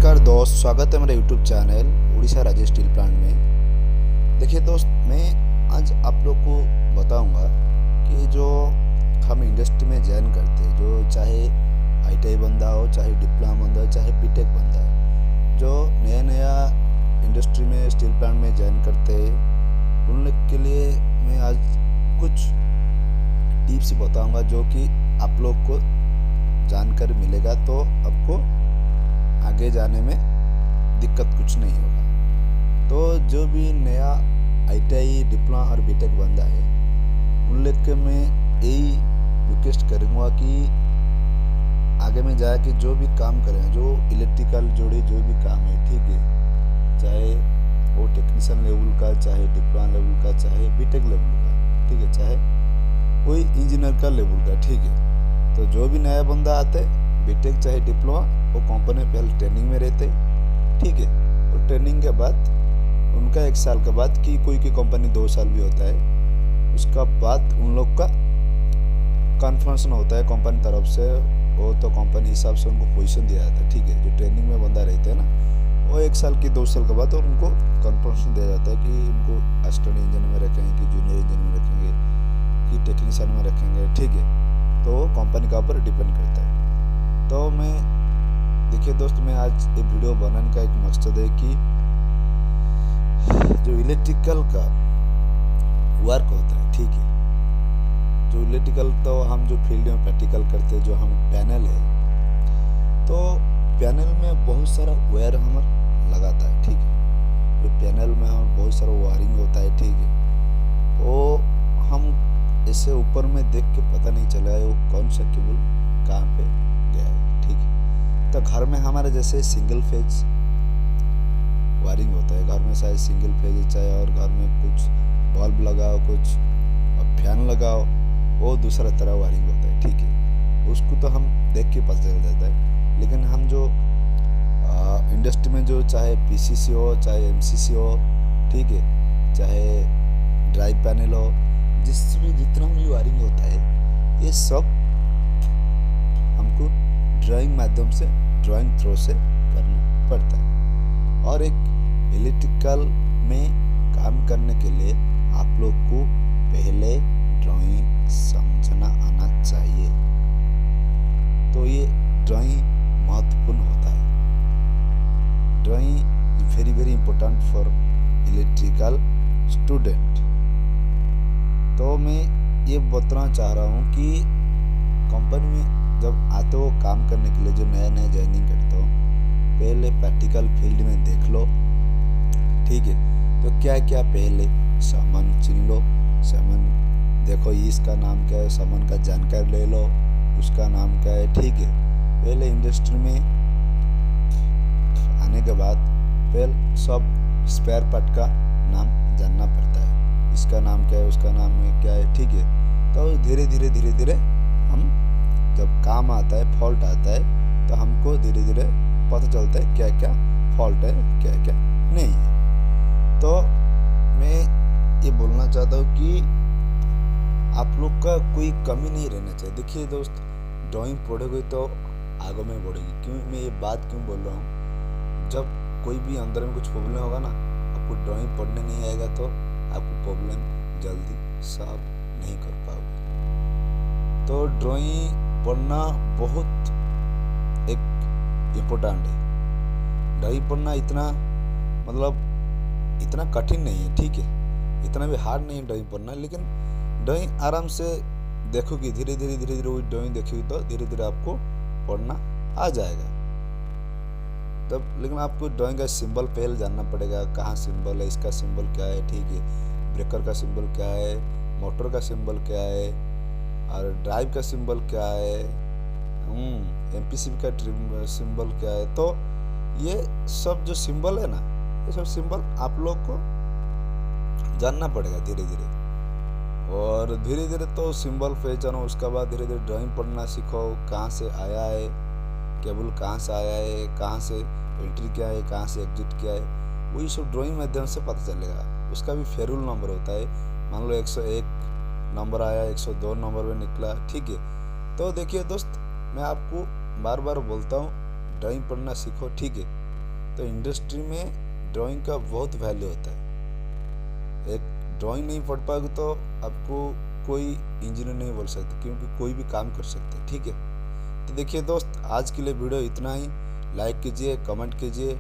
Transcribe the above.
नमस्कार दोस्त, स्वागत है मेरे यूट्यूब चैनल उड़ीसा राज्य स्टील प्लांट में। देखिए दोस्त, मैं आज आप लोग को बताऊंगा कि जो हम इंडस्ट्री में ज्वाइन करते हैं, जो चाहे आईटीआई बंदा हो, चाहे डिप्लोमा बंदा हो, चाहे बीटेक बंदा है, जो नया नया इंडस्ट्री में स्टील प्लांट में ज्वाइन करते हैं, उन लोग के लिए मैं आज कुछ टिप्स बताऊंगा जो कि आप लोग को जानकर मिलेगा तो आपको आगे जाने में दिक्कत कुछ नहीं होगा। तो जो भी नया आईटीआई डिप्लोमा और बीटेक बंदा है, उन लोग के मैं यही रिक्वेस्ट करूँगा कि आगे में जाके जो भी काम करें, जो इलेक्ट्रिकल जोड़े जो भी काम है, ठीक है, चाहे वो टेक्नीशियन लेवल का, चाहे डिप्लोमा लेवल का, चाहे बीटेक लेवल का, ठीक है, चाहे कोई इंजीनियर का लेवल का, ठीक है। तो जो भी नया बंदा आता है, बीटेक चाहे डिप्लोमा, वो कंपनी पहले ट्रेनिंग में रहते, ठीक है। और ट्रेनिंग के बाद उनका 1 साल के बाद कि कोई कंपनी 2 साल भी होता है, उसका बाद उन लोग का कन्फर्मेशन होता है कंपनी तरफ से। वो तो कंपनी हिसाब से उनको पोजीशन दिया जाता है, ठीक है। जो ट्रेनिंग में बंदा रहते हैं ना, वो 1 साल की 2 साल के बाद उनको कन्फर्मेशन दिया जाता है कि उनको असिस्टेंट इंजीनियर में रखेंगे, कि जूनियर इंजीनियर में रखेंगे, कि टेक्नीशियन में रखेंगे, ठीक है। तो कंपनी के ऊपर डिपेंड करता है। तो मैं देखिए दोस्त, मैं आज ये वीडियो बनाने का एक मकसद है कि जो इलेक्ट्रिकल का वर्क होता है, ठीक है, जो इलेक्ट्रिकल तो हम जो फील्ड में प्रैक्टिकल करते हैं, जो हम पैनल है, तो पैनल में बहुत सारा वायर हमारा लगाता है, ठीक है। जो पैनल में हम बहुत सारा वायरिंग होता है, ठीक है। वो हम ऐसे ऊपर में देख के पता नहीं चला है वो कौन सा केबल कहाँ पे गया है, ठीक है। तो घर में हमारे जैसे सिंगल फेज वायरिंग होता है, घर में चाहे सिंगल फेज चाहे, और घर में कुछ बल्ब लगाओ, कुछ फैन लगाओ, वो दूसरा तरह वायरिंग होता है, ठीक है। उसको तो हम देख के पता चल जाता है। लेकिन हम जो इंडस्ट्री में जो चाहे पीसीसी हो, चाहे एमसीसी हो, ठीक है, चाहे ड्राइव पैनल हो, जिसमें जितना भी वायरिंग होता है, ये सब हमको ड्राइंग माध्यम से, ड्राइंग थ्रू से करना पड़ता है। और एक इलेक्ट्रिकल में काम करने के लिए आप लोग को पहले ड्राइंग समझना आना चाहिए। तो ये ड्राइंग महत्वपूर्ण होता है। Drawing is very very important for electrical student. तो मैं ये बताना चाह रहा हूँ कि कंपनी में जब आते हो काम करने के लिए, जो नया नया ज्वाइनिंग करते हो, पहले प्रैक्टिकल फील्ड में देख लो, ठीक है। तो क्या क्या पहले सामान चिन लो, सामान देखो इसका नाम क्या है, सामान का जानकारी ले लो, उसका नाम क्या है, ठीक है। पहले इंडस्ट्री में आने के बाद पहले सब स्पेयर पार्ट का नाम जानना पड़ता है, इसका नाम क्या है, उसका नाम क्या है, ठीक है। तो धीरे धीरे धीरे धीरे हम जब काम आता है, फॉल्ट आता है, तो हमको धीरे धीरे पता चलता है क्या क्या फॉल्ट है, क्या क्या नहीं है। तो मैं ये बोलना चाहता हूँ कि आप लोग का कोई कमी नहीं रहना चाहिए। देखिए दोस्त, ड्राइंग पढ़ोगे तो आगे में बढ़ेगी। क्यों मैं ये बात क्यों बोल रहा हूँ? जब कोई भी अंदर में कुछ प्रॉब्लम होगा ना, आपको ड्राइंग पढ़ने नहीं आएगा तो आपको प्रॉब्लम जल्दी सॉल्व नहीं कर पाओगे। तो ड्राइंग पढ़ना बहुत एक इम्पोर्टेंट है। ड्राइंग पढ़ना इतना इतना कठिन नहीं है, ठीक है, इतना भी हार्ड नहीं है ड्राइंग पढ़ना। लेकिन ड्राइंग आराम से देखोगी, धीरे धीरे वो ड्राइंग देखोगी तो धीरे धीरे आपको पढ़ना आ जाएगा। तब लेकिन आपको ड्राइंग का सिंबल पहले जानना पड़ेगा, कहाँ सिंबल है, इसका सिंबल क्या है, ठीक है, ब्रेकर का सिंबल क्या है, मोटर का सिंबल क्या है, और ड्राइव का सिंबल क्या है, एमपीसीबी का सिंबल क्या है। तो ये सब जो सिंबल है ना, ये सब सिंबल आप लोग को जानना पड़ेगा धीरे धीरे। और धीरे धीरे तो सिंबल पहचानो, उसके बाद धीरे धीरे ड्राइंग पढ़ना सीखो, कहाँ से आया है केबल, कहाँ से आया है, कहाँ से एंट्री क्या है, कहाँ से एग्जिट क्या है, वही सब ड्राइंग माध्यम से पता चलेगा। उसका भी फेरुल नंबर होता है। मान लो 101 नंबर आया, 102 नंबर में निकला, ठीक है। तो देखिए दोस्त, मैं आपको बार बार बोलता हूँ, ड्राइंग पढ़ना सीखो, ठीक है। तो इंडस्ट्री में ड्राइंग का बहुत वैल्यू होता है। एक ड्राइंग नहीं पढ़ पाओगे तो आपको कोई इंजीनियर नहीं बोल सकते, क्योंकि कोई भी काम कर सकते, ठीक है। तो देखिए दोस्त, आज के लिए वीडियो इतना ही। लाइक कीजिए, कमेंट कीजिए